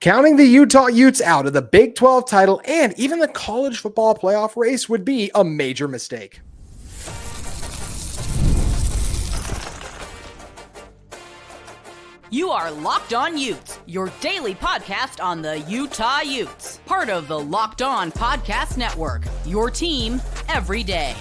Counting the Utah Utes out of the Big 12 title and even the college football playoff race would be a major mistake. You are Locked On Utes, your daily podcast on the Utah Utes. Part of the Locked On Podcast Network, your team every day.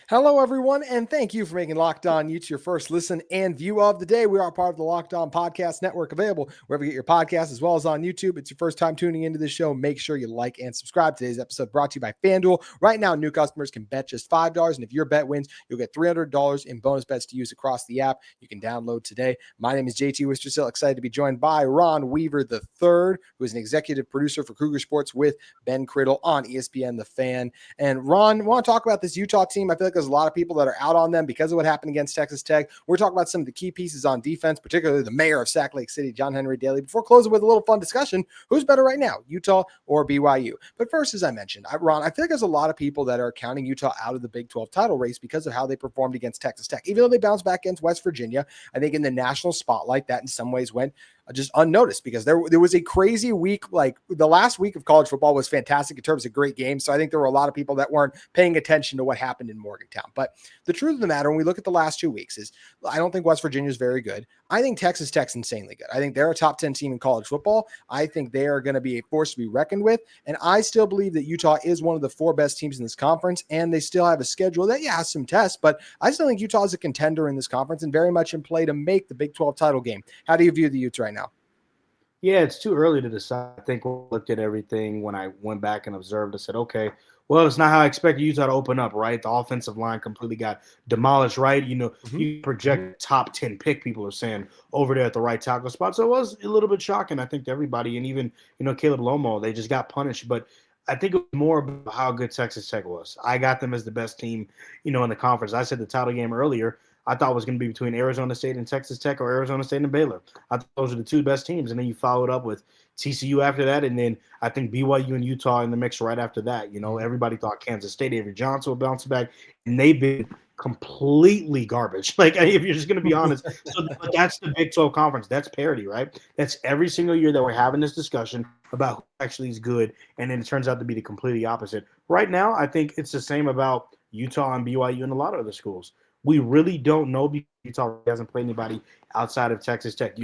Hello, everyone, and thank you for making Locked On Utes your first listen and view of the day. We are part of the Locked On Podcast Network, available wherever you get your podcasts, as well as on YouTube. It's your first time tuning into the show. Make sure you like and subscribe. Today's episode brought to you by FanDuel. Right now, new customers can bet just $5, and if your bet wins, you'll get $300 in bonus bets to use across the app. You can download today. My name is JT Wistrcill, excited to be joined by Ron Weaver III, who is an executive producer for Cougar Sports with Ben Criddle on ESPN The Fan. And Ron, I want to talk about this Utah team. I feel like there's a lot of people that are out on them because of what happened against Texas Tech. We're talking about some of the key pieces on defense, particularly the mayor of Sac Lake City, John Henry Daly. Before closing with a little fun discussion, who's better right now, Utah or BYU? But first, as I mentioned, Ron, I feel like there's a lot of people that are counting Utah out of the Big 12 title race because of how they performed against Texas Tech. Even though they bounced back against West Virginia, I think in the national spotlight, that in some ways went just unnoticed because there was a crazy week. Like the last week of college football was fantastic in terms of great games. So I think there were a lot of people that weren't paying attention to what happened in Morgantown. But the truth of the matter, when we look at the last 2 weeks, is I don't think West Virginia is very good. I think Texas Tech's insanely good. I think they're a top 10 team in college football. I think they are going to be a force to be reckoned with. And I still believe that Utah is one of the 4 best teams in this conference. And they still have a schedule that, has some tests, but I still think Utah is a contender in this conference and very much in play to make the Big 12 title game. How do you view the Utes right now? Yeah, it's too early to decide. I think when I looked at everything, when I went back and observed, I said, okay, well, it's not how I expected Utah to open up, right? The offensive line completely got demolished, right? You project top 10 pick, people are saying, over there at the right tackle spot. So it was a little bit shocking, I think, to everybody. And even, Caleb Lomo, they just got punished. But I think it was more about how good Texas Tech was. I got them as the best team, in the conference. I said the title game earlier. I thought it was going to be between Arizona State and Texas Tech or Arizona State and Baylor. I thought those are the 2 best teams. And then you followed up with TCU after that. And then I think BYU and Utah in the mix right after that. Everybody thought Kansas State, Avery Johnson would bounce back. And they've been completely garbage. Like, if you're just going to be honest. So that's the Big 12 conference. That's parity, right? That's every single year that we're having this discussion about who actually is good. And then it turns out to be the completely opposite. Right now, I think it's the same about Utah and BYU and a lot of other schools. We really don't know because Utah hasn't played anybody outside of Texas Tech.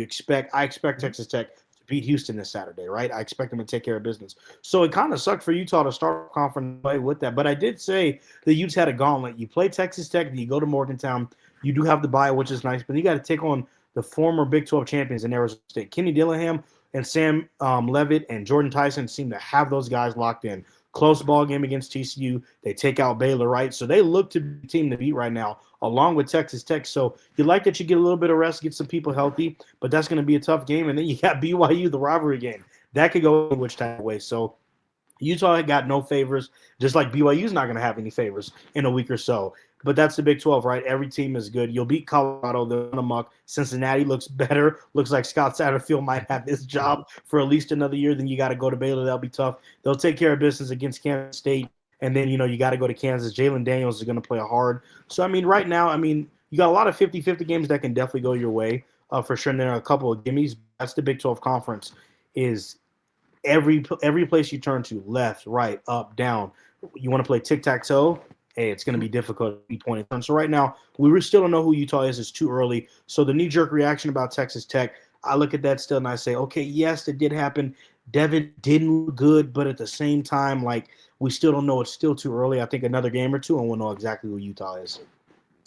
I expect Texas Tech to beat Houston this Saturday, right? I expect them to take care of business. So it kind of sucked for Utah to start conference play with that. But I did say the Utes had a gauntlet. You play Texas Tech, then you go to Morgantown. You do have the bye, which is nice, but you got to take on the former Big 12 champions in Arizona State. Kenny Dillingham and Sam Levitt and Jordan Tyson seem to have those guys locked in. Close ball game against TCU. They take out Baylor, right? So they look to be the team to beat right now, along with Texas Tech. So you like that you get a little bit of rest, get some people healthy, but that's going to be a tough game. And then you got BYU, the rivalry game. That could go which type of way. So Utah got no favors, just like BYU's not going to have any favors in a week or so. But that's the Big 12, right? Every team is good. You'll beat Colorado, they're on amok. Cincinnati looks better. Looks like Scott Satterfield might have his job for at least another year. Then you got to go to Baylor. That'll be tough. They'll take care of business against Kansas State. And then, you got to go to Kansas. Jalen Daniels is going to play hard. So, right now, you got a lot of 50-50 games that can definitely go your way for sure. And there are a couple of gimmies. That's the Big 12 conference is every place you turn to, left, right, up, down. You want to play tic-tac-toe? Hey, it's going to be difficult to be pointed. So right now, we still don't know who Utah is. It's too early. So the knee-jerk reaction about Texas Tech, I look at that still and I say, okay, yes, it did happen. Devon didn't look good, but at the same time, we still don't know. It's still too early. I think another game or two, and we'll know exactly who Utah is.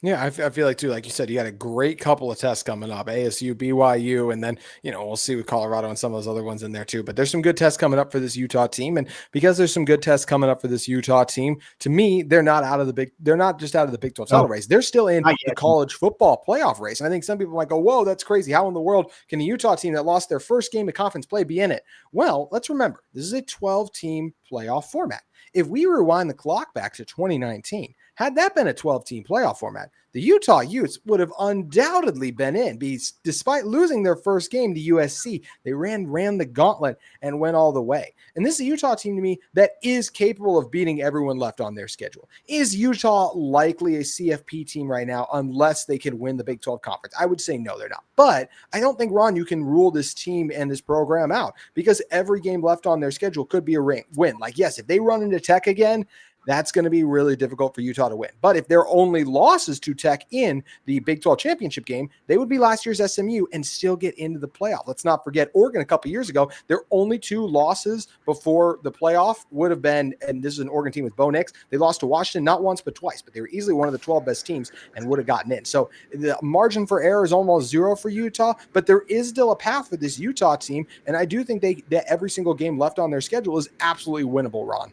Yeah, I feel like, too, like you said, you got a great couple of tests coming up, ASU, BYU, and then, we'll see with Colorado and some of those other ones in there, too. But there's some good tests coming up for this Utah team. And because there's some good tests coming up for this Utah team, to me, they're not just out of the Big 12 title race. They're still in the college football playoff race. And I think some people might go, whoa, that's crazy. How in the world can a Utah team that lost their first game of conference play be in it? Well, let's remember, this is a 12-team playoff format. If we rewind the clock back to 2019, Had that been a 12-team playoff format, the Utah Utes would have undoubtedly been in. Despite losing their first game to USC, they ran the gauntlet and went all the way. And this is a Utah team to me that is capable of beating everyone left on their schedule. Is Utah likely a CFP team right now unless they can win the Big 12 conference? I would say no, they're not. But I don't think, Ron, you can rule this team and this program out because every game left on their schedule could be a win. Like, yes, if they run into Tech again, that's going to be really difficult for Utah to win. But if their only losses to Tech in the Big 12 championship game, they would be last year's SMU and still get into the playoff. Let's not forget Oregon a couple years ago, their only 2 losses before the playoff would have been, and this is an Oregon team with Bo Nix, they lost to Washington not once but twice, but they were easily one of the 12 best teams and would have gotten in. So the margin for error is almost 0 for Utah, but there is still a path for this Utah team, and I do think that every single game left on their schedule is absolutely winnable, Ron.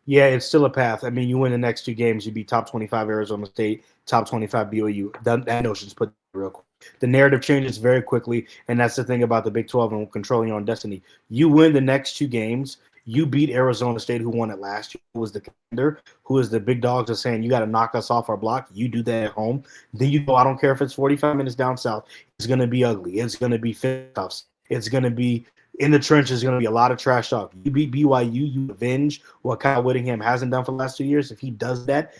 Yeah, it's still a path. I mean, you win the next 2 games, you beat top 25 Arizona State, top 25 BYU. That notion's put real quick. The narrative changes very quickly, and that's the thing about the Big 12 and controlling your own destiny. You win the next 2 games, you beat Arizona State, who won it last year, who was the contender, who is the big dogs are saying, you got to knock us off our block. You do that at home. Then you go, I don't care if it's 45 minutes down south. It's going to be ugly. It's going to be fit-offs. It's going to be in the trenches, going to be a lot of trash talk. You beat BYU, you avenge what Kyle Whittingham hasn't done for the last 2 years. If he does that,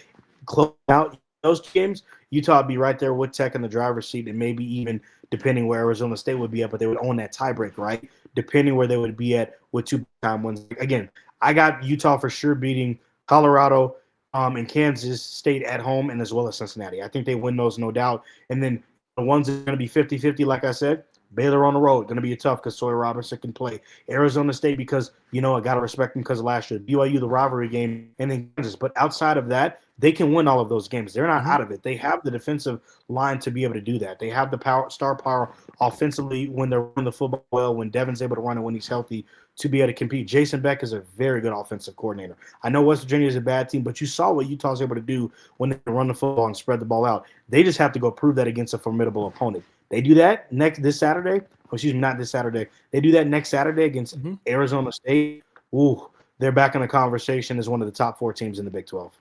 close out those 2 games, Utah would be right there with Tech in the driver's seat, and maybe even depending where Arizona State would be at, but they would own that tiebreak, right? Depending where they would be at with 2-time wins. Again, I got Utah for sure beating Colorado and Kansas State at home, and as well as Cincinnati. I think they win those, no doubt. And then the ones that are going to be 50-50, like I said, Baylor on the road, going to be tough because Sawyer Robertson can play. Arizona State because, I got to respect them because of last year. BYU, the rivalry game, and then Kansas. But outside of that, they can win all of those games. They're not out of it. They have the defensive line to be able to do that. They have the star power offensively when they're running the football well, when Devon's able to run it when he's healthy, to be able to compete. Jason Beck is a very good offensive coordinator. I know West Virginia is a bad team, but you saw what Utah's able to do when they run the football and spread the ball out. They just have to go prove that against a formidable opponent. They do that this Saturday. Not this Saturday. They do that next Saturday against Arizona State. Ooh, they're back in the conversation as one of the top 4 teams in the Big 12.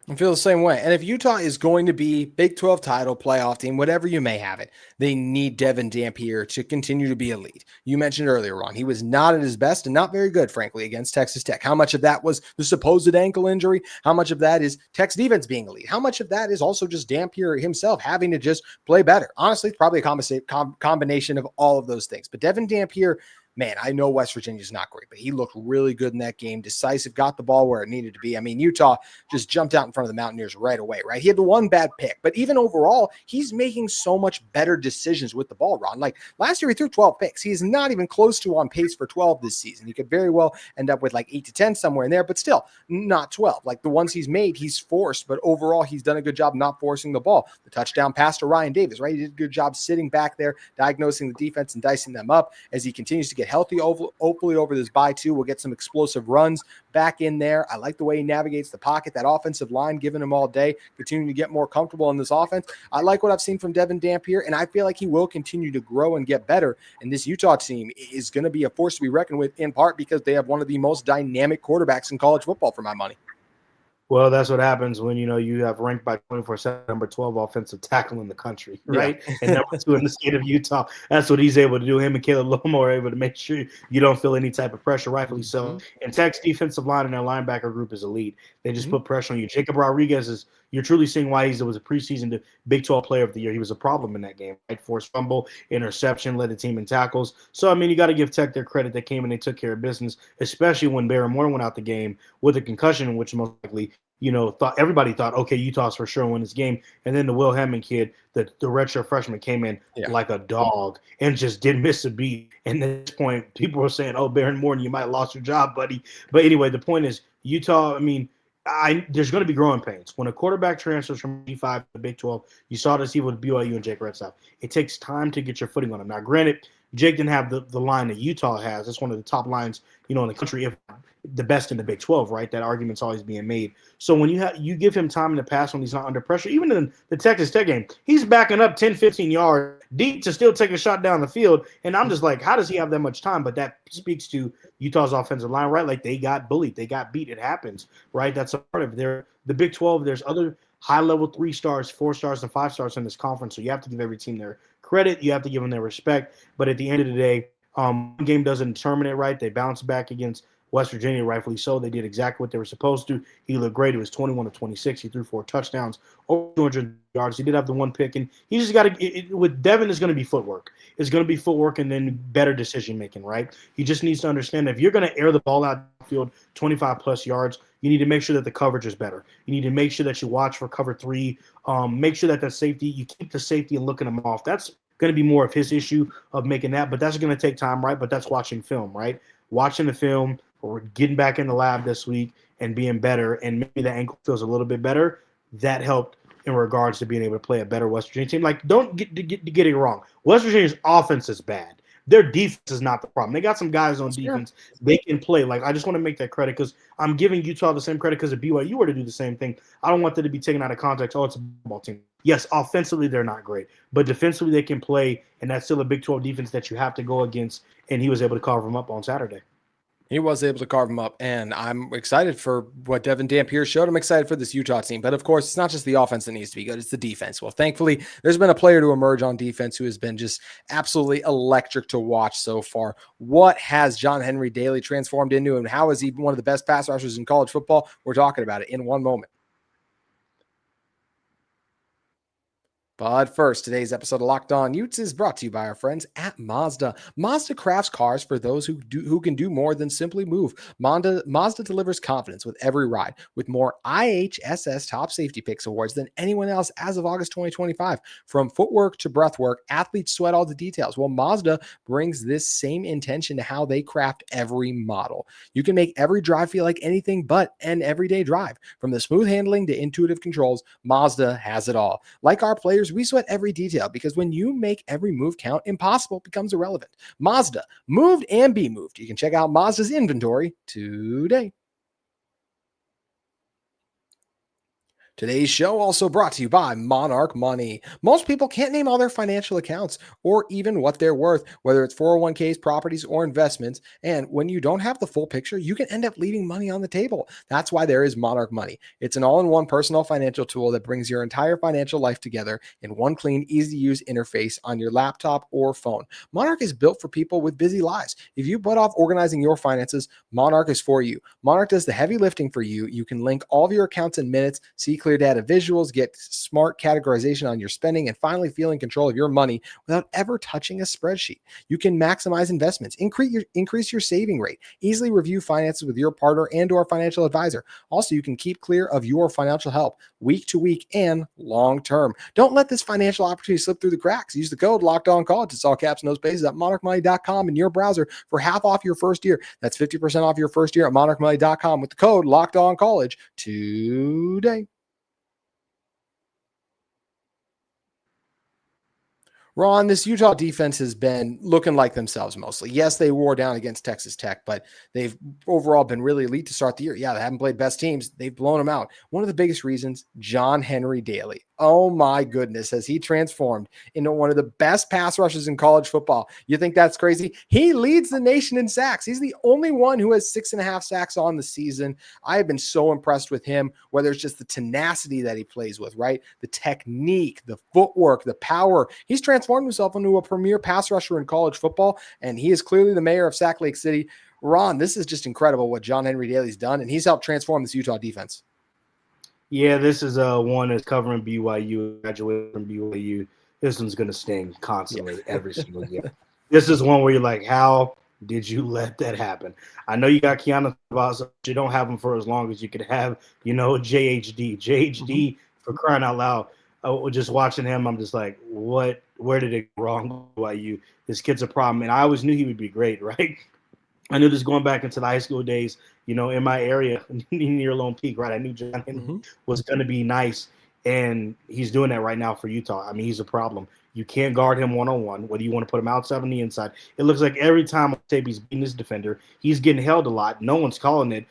I feel the same way. And if Utah is going to be Big 12 title, playoff team, whatever you may have it, they need Devon Dampier to continue to be elite. You mentioned earlier, Ron, he was not at his best and not very good, frankly, against Texas Tech. How much of that was the supposed ankle injury? How much of that is Tech's defense being elite? How much of that is also just Dampier himself having to just play better? Honestly, it's probably a combination of all of those things. But Devon Dampier, man, I know West Virginia's not great, but he looked really good in that game. Decisive, got the ball where it needed to be. I mean, Utah just jumped out in front of the Mountaineers right away, right? He had the one bad pick, but even overall, he's making so much better decisions with the ball, Ron. Like last year, he threw 12 picks. He's not even close to on pace for 12 this season. He could very well end up with like 8 to 10 somewhere in there, but still not 12. Like the ones he's made, he's forced, but overall, he's done a good job not forcing the ball. The touchdown pass to Ryan Davis, right? He did a good job sitting back there, diagnosing the defense and dicing them up as he continues to get healthy. Hopefully over this bye too, we'll get some explosive runs back in there. I like the way he navigates the pocket, that offensive line, giving him all day, continuing to get more comfortable in this offense. I like what I've seen from Devon Dampier, and I feel like he will continue to grow and get better. And this Utah team is going to be a force to be reckoned with, in part because they have one of the most dynamic quarterbacks in college football, for my money. Well, that's what happens when, you have ranked by 24/7 number 12 offensive tackle in the country, right? Yeah. And number 2 in the state of Utah. That's what he's able to do. Him and Caleb Lomar are able to make sure you don't feel any type of pressure, rightfully so. And Tech's defensive line and their linebacker group is elite. They just put pressure on you. Jacob Rodriguez you're truly seeing why he was a preseason Big 12 player of the year. He was a problem in that game, right? Forced fumble, interception, led the team in tackles. So, you got to give Tech their credit. They came and they took care of business, especially when Barron Moore went out the game with a concussion, which most likely everybody thought, okay, Utah's for sure win this game. And then the Will Hammond kid, the redshirt freshman, came in like a dog and just didn't miss a beat. And at this point, people were saying, oh, Barron Morton, you might have lost your job, buddy. But anyway, the point is, Utah, there's going to be growing pains. When a quarterback transfers from G5 to the Big 12, you saw this even with BYU and Jake Redstaff. It takes time to get your footing on him. Now, granted, Jake didn't have the line that Utah has. It's one of the top lines, in the country, the best in the Big 12, right? That argument's always being made. So when you give him time in the pass when he's not under pressure, even in the Texas Tech game, he's backing up 10, 15 yards deep to still take a shot down the field. And I'm just like, how does he have that much time? But that speaks to Utah's offensive line, right? Like, they got bullied. They got beat. It happens, right? That's a part of it. The Big 12, there's other high-level 3 stars, 4 stars, and 5 stars in this conference. So you have to give every team their credit. You have to give them their respect. But at the end of the day, one game doesn't determine it, right? They bounced back against West Virginia, rightfully so. They did exactly what they were supposed to. He looked great. It was 21 of 26. He threw 4 touchdowns, over 200 yards. He did have the 1 pick, and he just got to. With Devon, is going to be footwork. It's going to be footwork and then better decision making, right? He just needs to understand that if you're going to air the ball out the field 25 plus yards, you need to make sure that the coverage is better. You need to make sure that you watch for cover 3. Make sure that safety, you keep the safety and looking them off. That's going to be more of his issue of making that, but that's going to take time, right? But that's watching film, right? Watching the film, or getting back in the lab this week and being better, and maybe the ankle feels a little bit better. That helped in regards to being able to play a better West Virginia team. Like, don't get it wrong. West Virginia's offense is bad. Their defense is not the problem. They got some guys on defense. They can play. Like, I just want to make that credit because I'm giving Utah the same credit because if BYU were to do the same thing, I don't want that to be taken out of context. Oh, it's a ball team. Yes, offensively, they're not great. But defensively, they can play, and that's still a Big 12 defense that you have to go against, and he was able to carve them up on Saturday. He was able to carve him up, and I'm excited for what Devon Dampier showed. I'm excited for this Utah team, but of course, it's not just the offense that needs to be good, it's the defense. Well, thankfully, there's been a player to emerge on defense who has been just absolutely electric to watch so far. What has John Henry Daly transformed into, and how is he one of the best pass rushers in college football? We're talking about it in one moment. But first, today's episode of Locked On Utes is brought to you by our friends at Mazda. Mazda crafts cars for those who can do more than simply move. Mazda delivers confidence with every ride, with more IHSS Top Safety Picks awards than anyone else as of August 2025. From footwork to breathwork, athletes sweat all the details. Well, Mazda brings this same intention to how they craft every model. You can make every drive feel like anything but an everyday drive. From the smooth handling to intuitive controls, Mazda has it all. Like our players, we sweat every detail because when you make every move count, impossible becomes irrelevant. Mazda, moved and be moved. You can check out Mazda's inventory today. Today's show also brought to you by Monarch Money. Most people can't name all their financial accounts or even what they're worth, whether it's 401ks, properties, or investments. And when you don't have the full picture, you can end up leaving money on the table. That's why there is Monarch Money. It's an all-in-one personal financial tool that brings your entire financial life together in one clean, easy-to-use interface on your laptop or phone. Monarch is built for people with busy lives. If you put off organizing your finances, Monarch is for you. Monarch does the heavy lifting for you. You can link all of your accounts in minutes, see clear data visuals, get smart categorization on your spending, and finally feel in control of your money without ever touching a spreadsheet. You can maximize investments, increase your saving rate, easily review finances with your partner and or financial advisor. Also, you can keep clear of your financial health week to week and long term. Don't let this financial opportunity slip through the cracks. Use the code LOCKEDONCollege. It's all caps, no spaces at monarchmoney.com in your browser for half off your first year. That's 50% off your first year at monarchmoney.com with the code LOCKEDONCollege today. Ron, this Utah defense has been looking like themselves mostly. Yes, they wore down against Texas Tech, but they've overall been really elite to start the year. Yeah, they haven't played best teams. They've blown them out. One of the biggest reasons, John Henry Daly. Oh my goodness, has he transformed into one of the best pass rushers in college football. You think that's crazy? He leads the nation in sacks. He's the only one who has 6.5 sacks on the season. I have been so impressed with him, whether it's just the tenacity that he plays with, right? The technique, the footwork, the power. He's transformed himself into a premier pass rusher in college football, and he is clearly the mayor of Sac Lake City. Ron, this is just incredible what John Henry Daly's done, and he's helped transform this Utah defense. Yeah, this is one that's covering BYU, graduated from BYU. This one's going to sting constantly every single year. This is one where you're like, how did you let that happen? I know you got Keanu, but you don't have him for as long as you could have, JHD. JHD, for crying out loud. Just watching him, I'm just like, what? Where did it go wrong with BYU? This kid's a problem. And I always knew he would be great, right? I knew this going back into the high school days, in my area near Lone Peak, right? I knew John Henry was going to be nice, and he's doing that right now for Utah. I mean, he's a problem. You can't guard him one-on-one, whether you want to put him outside on the inside. It looks like every time on tape he's beating his defender, he's getting held a lot. No one's calling it,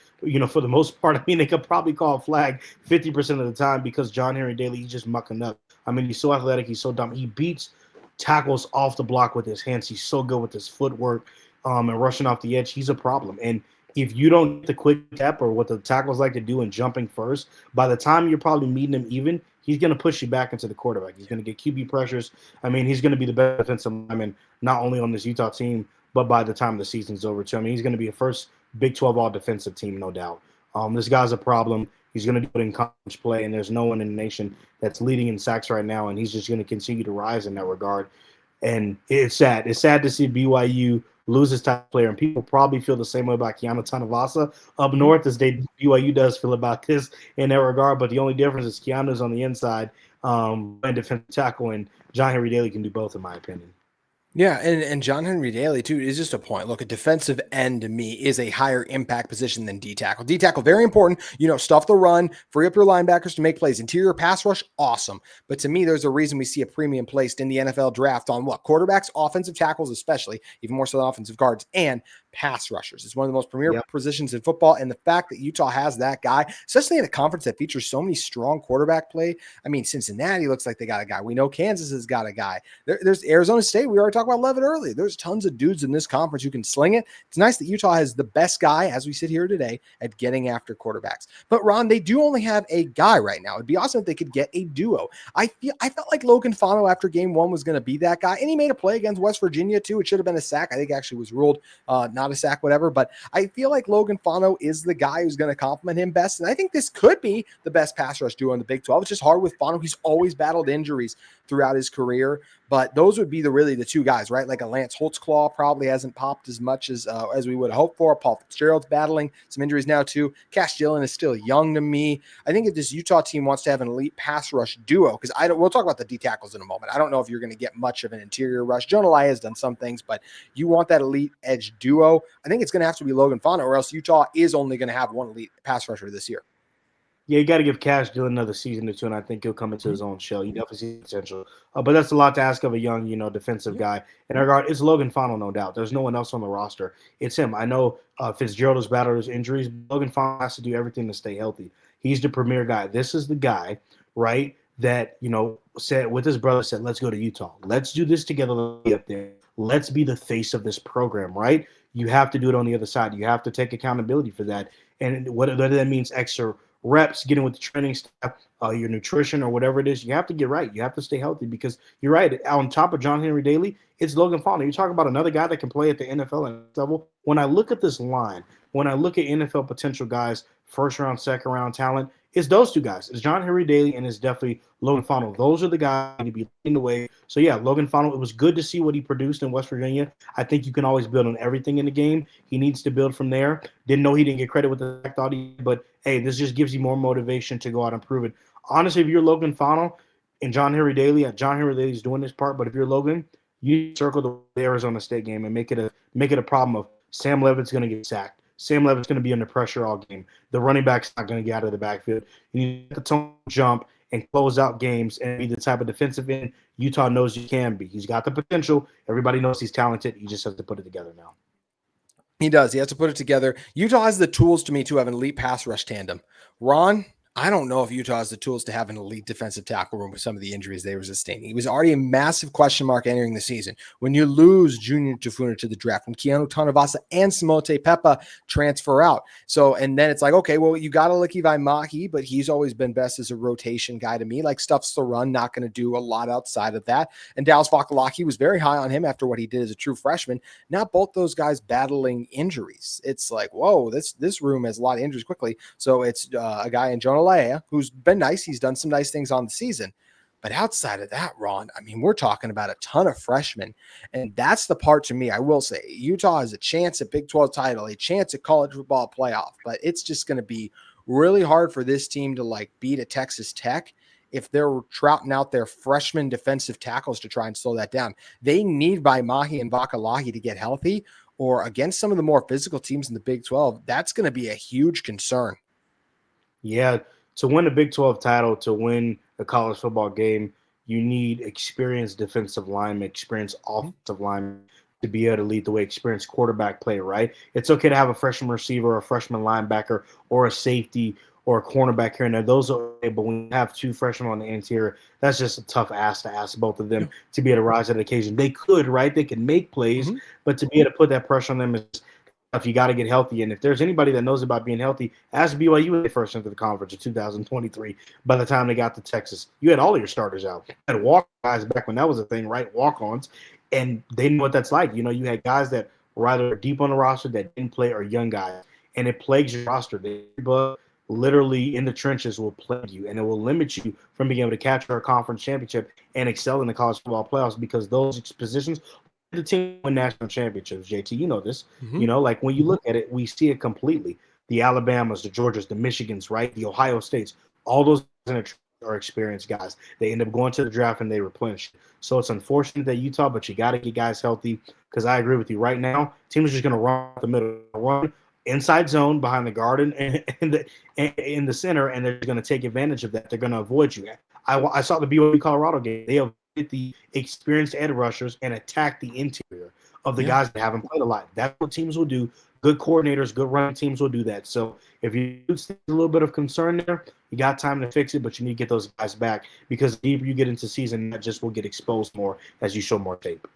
for the most part. I mean, they could probably call a flag 50% of the time because John Henry Daly, he's just mucking up. I mean, he's so athletic, he's so dumb. He beats tackles off the block with his hands. He's so good with his footwork and rushing off the edge. He's a problem. And if you don't get the quick step or what the tackles like to do in jumping first, by the time you're probably meeting him even, he's going to push you back into the quarterback. He's going to get QB pressures. I mean, he's going to be the best defensive lineman, not only on this Utah team, but by the time the season's over, too. I mean, he's going to be a first Big 12 all-defensive team, no doubt. This guy's a problem. He's going to do it in college play, and there's no one in the nation that's leading in sacks right now, and he's just going to continue to rise in that regard. And it's sad. It's sad to see BYU lose his top player, and people probably feel the same way about Keanu Tanavasa up north as BYU does feel about this in that regard. But the only difference is Keanu's on the inside and defensive tackle, and John Henry Daly can do both, in my opinion. Yeah, and John Henry Daly, too, is just a point. Look, a defensive end, to me, is a higher impact position than D-tackle. D-tackle, very important. Stuff the run, free up your linebackers to make plays. Interior pass rush, awesome. But to me, there's a reason we see a premium placed in the NFL draft on what? Quarterbacks, offensive tackles especially, even more so than offensive guards, and pass rushers. It's one of the most premier positions in football, and the fact that Utah has that guy, especially in a conference that features so many strong quarterback play. I mean, Cincinnati looks like they got a guy. We know Kansas has got a guy. There's Arizona State. We already talked about Levitt earlier. There's tons of dudes in this conference who can sling it. It's nice that Utah has the best guy, as we sit here today, at getting after quarterbacks. But Ron, they do only have a guy right now. It'd be awesome if they could get a duo. I felt like Logan Fano after game one was going to be that guy, and he made a play against West Virginia too. It should have been a sack. I think actually was ruled not a sack, whatever. But I feel like Logan Fano is the guy who's going to complement him best, and I think this could be the best pass rush duo in the Big 12. It's just hard with Fano. He's always battled injuries throughout his career, but those would be really the two guys, right? Like a Lance Holtzclaw probably hasn't popped as much as we would hope for. Paul Fitzgerald's battling some injuries now too. Cash Dillon is still young to me. I think if this Utah team wants to have an elite pass rush duo, because we'll talk about the D tackles in a moment. I don't know if you're going to get much of an interior rush. Jonah Lai has done some things, but you want that elite edge duo. I think it's going to have to be Logan Fano, or else Utah is only going to have one elite pass rusher this year. Yeah, you got to give Cash Dillon another season or two, and I think he'll come into his own shell. You definitely see potential. But that's a lot to ask of a young, defensive guy. In that regard, it's Logan Fano, no doubt. There's no one else on the roster. It's him. I know Fitzgerald has battled his injuries. But Logan Fano has to do everything to stay healthy. He's the premier guy. This is the guy, right, that, said with his brother, said, let's go to Utah. Let's do this together. Let's be up there. Let's be the face of this program, right? You have to do it on the other side. You have to take accountability for that. And whether that means extra reps, getting with the training staff, your nutrition or whatever it is, you have to get right. You have to stay healthy because you're right. On top of John Henry Daly, it's Logan Fano. You're talking about another guy that can play at the NFL level. When I look at this line, when I look at NFL potential guys, first round, second round talent, it's those two guys. It's John Henry Daly and it's definitely Logan Fano. Those are the guys to be leading the way. So, yeah, Logan Fano, it was good to see what he produced in West Virginia. I think you can always build on everything in the game. He needs to build from there. Didn't know he didn't get credit with the sack, thought he, but, hey, this just gives you more motivation to go out and prove it. Honestly, if you're Logan Fano and John Henry Daly Daly's doing this part, but if you're Logan, you circle the Arizona State game and make it a problem of Sam Levitt's going to get sacked. Sam Levitt's going to be under pressure all game. The running back's not going to get out of the backfield. You need to tone jump and close out games and be the type of defensive end Utah knows you can be. He's got the potential. Everybody knows he's talented. He just has to put it together now. He does. He has to put it together. Utah has the tools to me to have an elite pass rush tandem. Ron, I don't know if Utah has the tools to have an elite defensive tackle room with some of the injuries they were sustaining. He was already a massive question mark entering the season. When you lose Junior Tafuna to the draft, when Keanu Tanavasa and Samote Pepa transfer out. And then it's like, okay, well, you got Aliki Vaimahi, but he's always been best as a rotation guy to me. Like stuffs the run, not going to do a lot outside of that. And Dallas Vakalaki was very high on him after what he did as a true freshman. Now both those guys battling injuries. It's like, whoa, this room has a lot of injuries quickly. So it's a guy in Jonah Laia, who's been nice. He's done some nice things on the season. But outside of that, Ron, I mean, we're talking about a ton of freshmen. And that's the part to me, I will say, Utah has a chance at Big 12 title, a chance at college football playoff. But it's just going to be really hard for this team to beat a Texas Tech if they're trouting out their freshman defensive tackles to try and slow that down. They need Vaimahi and Vakalahi to get healthy, or against some of the more physical teams in the Big 12, that's going to be a huge concern. Yeah, to win a Big 12 title, to win a college football game, you need experienced defensive linemen, experienced offensive linemen to be able to lead the way, experienced quarterback play, right? It's okay to have a freshman receiver, a freshman linebacker, or a safety or a cornerback here and there. Those are okay, but when you have two freshmen on the interior, that's just a tough ask to ask both of them to be able to rise to the occasion. They could, right? They can make plays, but to be able to put that pressure on them is tough. You got to get healthy. And if there's anybody that knows about being healthy, ask BYU when they first entered the conference in 2023. By the time they got to Texas, you had all of your starters out. You had walk guys back when that was a thing, right? Walk-ons. And they know what that's like. You know, you had guys that were either deep on the roster that didn't play or young guys. And it plagues your roster. But literally in the trenches will plague you, and it will limit you from being able to capture a conference championship and excel in the college football playoffs, because those positions, the team win national championships. JT, you know this. You know, like when you look at it, we see it completely. The Alabamas, the Georgias, the Michigans, right? The Ohio States, all those are experienced guys. They end up going to the draft and they replenish. So it's unfortunate that Utah, but you got to get guys healthy, because I agree with you. Right now, teams are just going to run the middle, run inside zone behind the guard and in the center, and they're going to take advantage of that. They're going to avoid you. I saw the BYU Colorado game. They avoided the experienced edge rushers and attacked the interior of the guys that haven't played a lot. That's what teams will do. Good coordinators, good running teams will do that. So if you see a little bit of concern there, you got time to fix it, but you need to get those guys back, because the deeper you get into season, that just will get exposed more as you show more tape.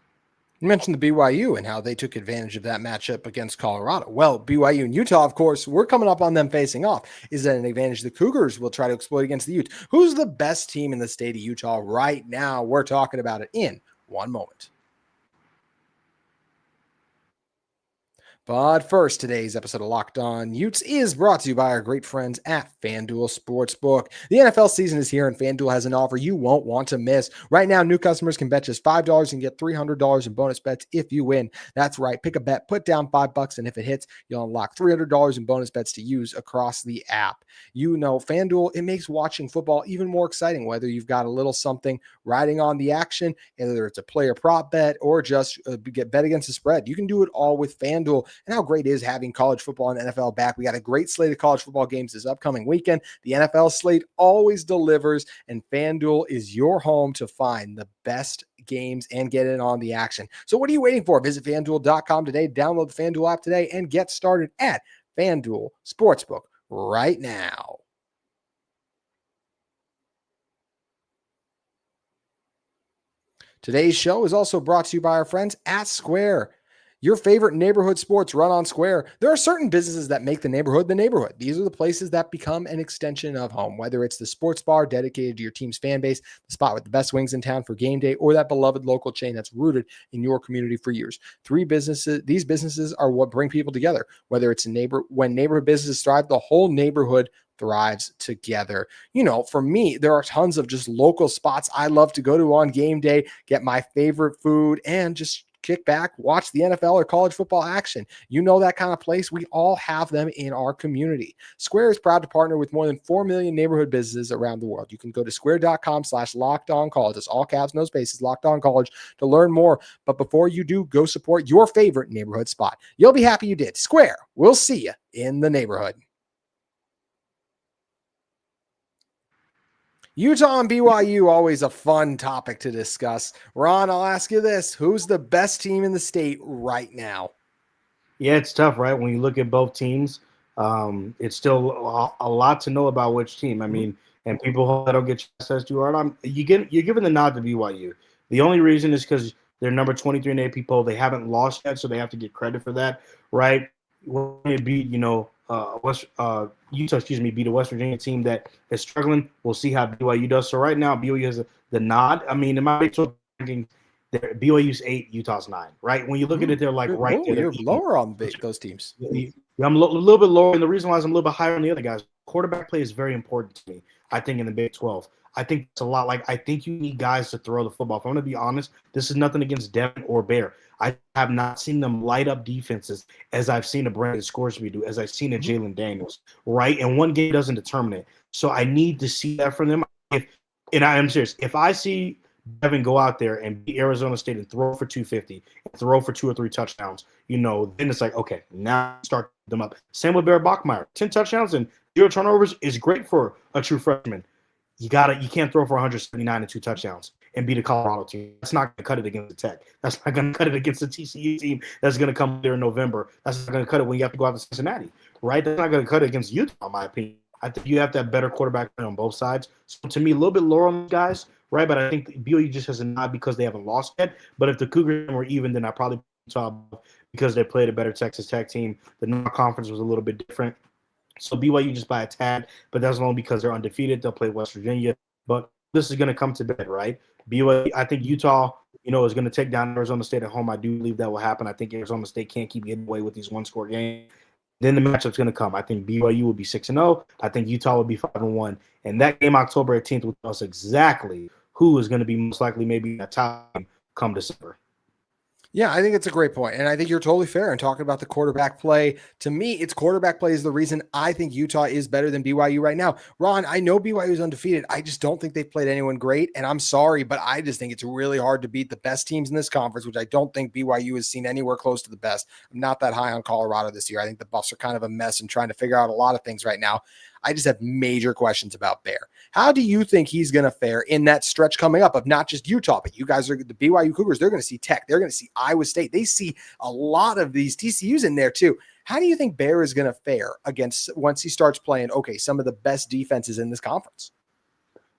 You mentioned the BYU and how they took advantage of that matchup against Colorado. Well, BYU and Utah, of course, we're coming up on them facing off. Is that an advantage the Cougars will try to exploit against the Utes? Who's the best team in the state of Utah right now? We're talking about it in one moment. But first, today's episode of Locked On Utes is brought to you by our great friends at FanDuel Sportsbook. The NFL season is here, and FanDuel has an offer you won't want to miss. Right now, new customers can bet just $5 and get $300 in bonus bets if you win. That's right. Pick a bet, put down $5, and if it hits, you'll unlock $300 in bonus bets to use across the app. You know, FanDuel, it makes watching football even more exciting, whether you've got a little something riding on the action, whether it's a player prop bet or just get bet against the spread. You can do it all with FanDuel. And how great is having college football and NFL back? We got a great slate of college football games this upcoming weekend. The NFL slate always delivers, and FanDuel is your home to find the best games and get in on the action. So what are you waiting for? Visit FanDuel.com today, download the FanDuel app today, and get started at FanDuel Sportsbook right now. Today's show is also brought to you by our friends at Square. Your favorite neighborhood sports run on Square. There are certain businesses that make the neighborhood the neighborhood. These are the places that become an extension of home, whether it's the sports bar dedicated to your team's fan base, the spot with the best wings in town for game day, or that beloved local chain that's rooted in your community for years. These businesses are what bring people together, whether it's when neighborhood businesses thrive, the whole neighborhood thrives together. You know, for me, there are tons of just local spots I love to go to on game day, get my favorite food, and just kick back, watch the NFL or college football action. You know that kind of place. We all have them in our community. Square is proud to partner with more than 4 million neighborhood businesses around the world. You can go to square.com/lockedoncollege. It's all caps, no spaces, Locked On College, to learn more. But before you do, go support your favorite neighborhood spot. You'll be happy you did. Square, we'll see you in the neighborhood. Utah and BYU, always a fun topic to discuss. Ron, I'll ask you this. Who's the best team in the state right now? Yeah, it's tough, right? When you look at both teams, it's still a lot to know about which team. I mean, and people that don't get access to hard, you're giving the nod to BYU. The only reason is because they're number 23 in AP poll. They haven't lost yet, so they have to get credit for that, right? When it beat, Utah, beat a West Virginia team that is struggling. We'll see how BYU does. So right now, BYU has the nod. I mean, in my Big 12 ranking, BYU's 8, Utah's 9. Right? When you look at it, they're like right there. You're lower on those teams. I'm a little bit lower, and the reason why is I'm a little bit higher on the other guys. Quarterback play is very important to me, I think, in the Big 12. I think it's a lot. Like, I think you need guys to throw the football. If I'm going to be honest, this is nothing against Devon or Bear. I have not seen them light up defenses as I've seen a Brandon Scoresby do, as I've seen a Jalen Daniels, right? And one game doesn't determine it. So I need to see that from them. And I am serious. If I see Devin go out there and beat Arizona State and throw for 250, and throw for 2 or 3 touchdowns, then it's like, okay, now start them up. Same with Bear Bachmeier. 10 touchdowns and 0 turnovers is great for a true freshman. You can't throw for 179 and 2 touchdowns. and beat a Colorado team. That's not going to cut it against the Tech. That's not going to cut it against the TCU team that's going to come there in November. That's not going to cut it when you have to go out to Cincinnati, right? That's not going to cut it against Utah, in my opinion. I think you have to have better quarterback on both sides. So to me, a little bit lower on these guys, right? But I think BYU just has a nod because they haven't lost yet. But if the Cougars were even, then I probably put Utah because they played a better Texas Tech team. The non-conference was a little bit different. So BYU just by a tad, but that's only because they're undefeated. They'll play West Virginia. But this is going to come to bed, right? BYU, I think Utah, is going to take down Arizona State at home. I do believe that will happen. I think Arizona State can't keep getting away with these one-score games. Then the matchup's going to come. I think BYU will be 6-0. I think Utah will be 5-1. And that game, October 18th, will tell us exactly who is going to be most likely maybe a top come December. Yeah, I think it's a great point. And I think you're totally fair in talking about the quarterback play. To me, it's quarterback play is the reason I think Utah is better than BYU right now. Ron, I know BYU is undefeated. I just don't think they've played anyone great. And I'm sorry, but I just think it's really hard to beat the best teams in this conference, which I don't think BYU has seen anywhere close to the best. I'm not that high on Colorado this year. I think the Buffs are kind of a mess and trying to figure out a lot of things right now. I just have major questions about Bear. How do you think he's going to fare in that stretch coming up of not just Utah, but you guys are the BYU Cougars. They're going to see Tech. They're going to see Iowa State. They see a lot of these TCUs in there too. How do you think Bear is going to fare against once he starts playing, some of the best defenses in this conference?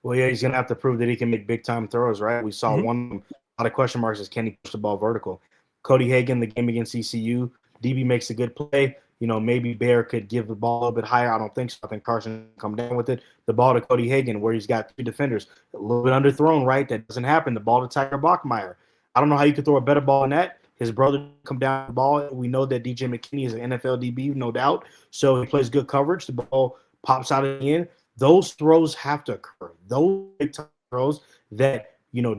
Well, yeah, he's going to have to prove that he can make big-time throws, right? We saw one, a lot of question marks is can he push the ball vertical? Cody Hagan, the game against ECU, DB makes a good play. Maybe Bear could give the ball a little bit higher. I don't think so. I think Carson come down with it. The ball to Cody Hagan, where he's got two defenders, a little bit underthrown, right? That doesn't happen. The ball to Tyler Bachmeier. I don't know how you could throw a better ball than that. His brother come down the ball. We know that DJ McKinney is an NFL DB, no doubt. So he plays good coverage. The ball pops out of the end. Those throws have to occur. Those big-time throws that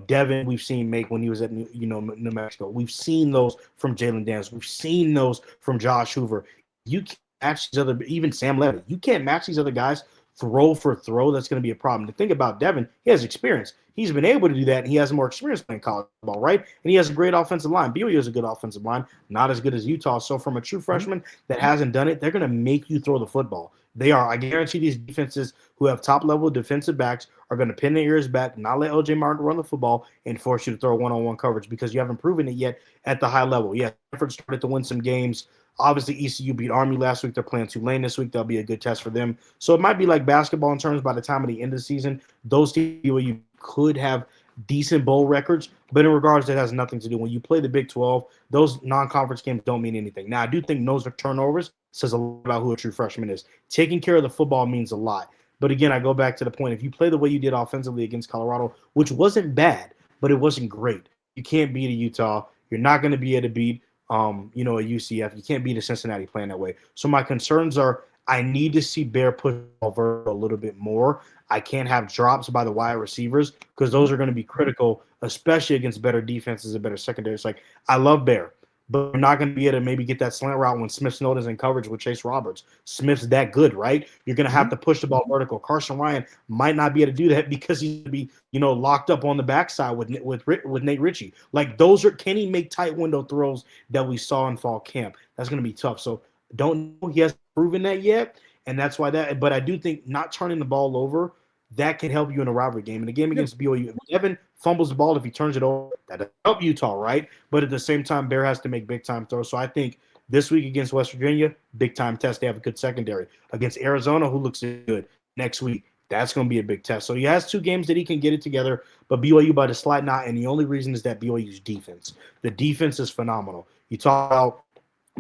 Devon we've seen make when he was at New Mexico. We've seen those from Jalen Daniels. We've seen those from Josh Hoover. You can't match these other, even Sam Levitt. You can't match these other guys throw for throw. That's going to be a problem. The thing about Devon, he has experience. He's been able to do that, and he has more experience playing college ball, right? And he has a great offensive line. BYU has a good offensive line, not as good as Utah. So from a true freshman that hasn't done it, they're going to make you throw the football. They are. I guarantee these defenses who have top-level defensive backs are going to pin their ears back, not let O.J. Martin run the football, and force you to throw one-on-one coverage because you haven't proven it yet at the high level. Yeah, Stanford started to win some games. Obviously, ECU beat Army last week. They're playing Tulane this week. That'll be a good test for them. So it might be like basketball in terms by the time of the end of the season. Those teams you could have decent bowl records, but in regards that has nothing to do. When you play the Big 12, those non-conference games don't mean anything. Now, I do think those are turnovers. Says a lot about who a true freshman is. Taking care of the football means a lot. But again, I go back to the point. If you play the way you did offensively against Colorado, which wasn't bad, but it wasn't great, you can't beat a Utah. You're not going to be able to beat a UCF. You can't beat a Cincinnati playing that way. So my concerns are I need to see Bear push over a little bit more. I can't have drops by the wide receivers because those are going to be critical, especially against better defenses and better secondary. It's like, I love Bear, but you're not going to be able to maybe get that slant route when Smith Snowden is in coverage with Chase Roberts. Smith's that good, right? You're going to have to push the ball vertical. Carson Ryan might not be able to do that because he's going to be, locked up on the backside with Nate Ritchie. Like can he make tight window throws that we saw in fall camp? That's going to be tough. So don't know. He hasn't proven that yet. And that's why but I do think not turning the ball over, that can help you in a rivalry game. In a game against BYU, if Devon fumbles the ball, if he turns it over, that'll help Utah, right? But at the same time, Bear has to make big-time throws. So I think this week against West Virginia, big-time test. They have a good secondary. Against Arizona, who looks good next week, that's going to be a big test. So he has 2 games that he can get it together, but BYU by the slight knot, and the only reason is that BYU's defense. The defense is phenomenal. You talk about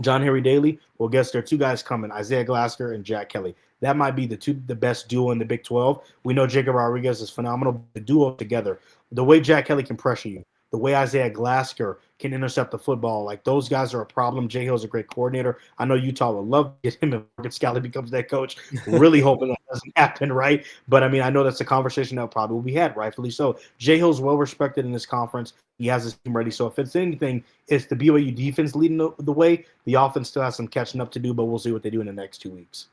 John Henry Daly, well, guess there are 2 guys coming, Isaiah Glasgow and Jack Kelly. That might be the best duo in the Big 12. We know Jacob Rodriguez is phenomenal. The duo together, the way Jack Kelly can pressure you, the way Isaiah Glasgow can intercept the football, like those guys are a problem. Jay Hill's a great coordinator. I know Utah would love to get him if Morgan Scalley becomes that coach. Really hoping that doesn't happen, right? But, I know that's a conversation that probably will be had, rightfully so. Jay Hill's well-respected in this conference. He has his team ready. So if it's anything, it's the BYU defense leading the way. The offense still has some catching up to do, but we'll see what they do in the next 2 weeks.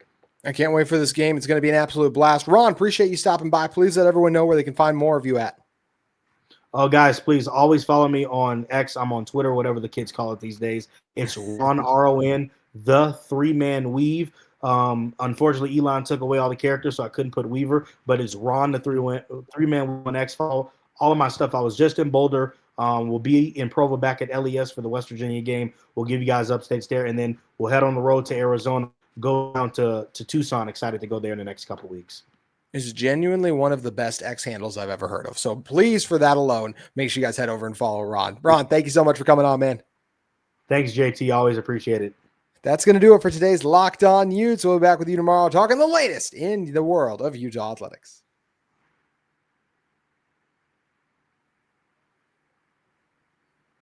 I can't wait for this game. It's going to be an absolute blast. Ron, appreciate you stopping by. Please let everyone know where they can find more of you at. Oh, guys, please always follow me on X. I'm on Twitter, whatever the kids call it these days. It's Ron, R-O-N, the 3-man weave. Unfortunately, Elon took away all the characters, so I couldn't put Weaver, but it's Ron, the 3-man on X. Follow all of my stuff. I was just in Boulder. We'll be in Provo back at LES for the West Virginia game. We'll give you guys updates there, and then we'll head on the road to Arizona, go down to Tucson. Excited to go there in the next couple of weeks. Is genuinely one of the best X handles I've ever heard of. So please, for that alone, make sure you guys head over and follow Ron. Ron, thank you so much for coming on, man. Thanks, JT. Always appreciate it. That's going to do it for today's Locked On Utes. We'll be back with you tomorrow talking the latest in the world of Utah athletics.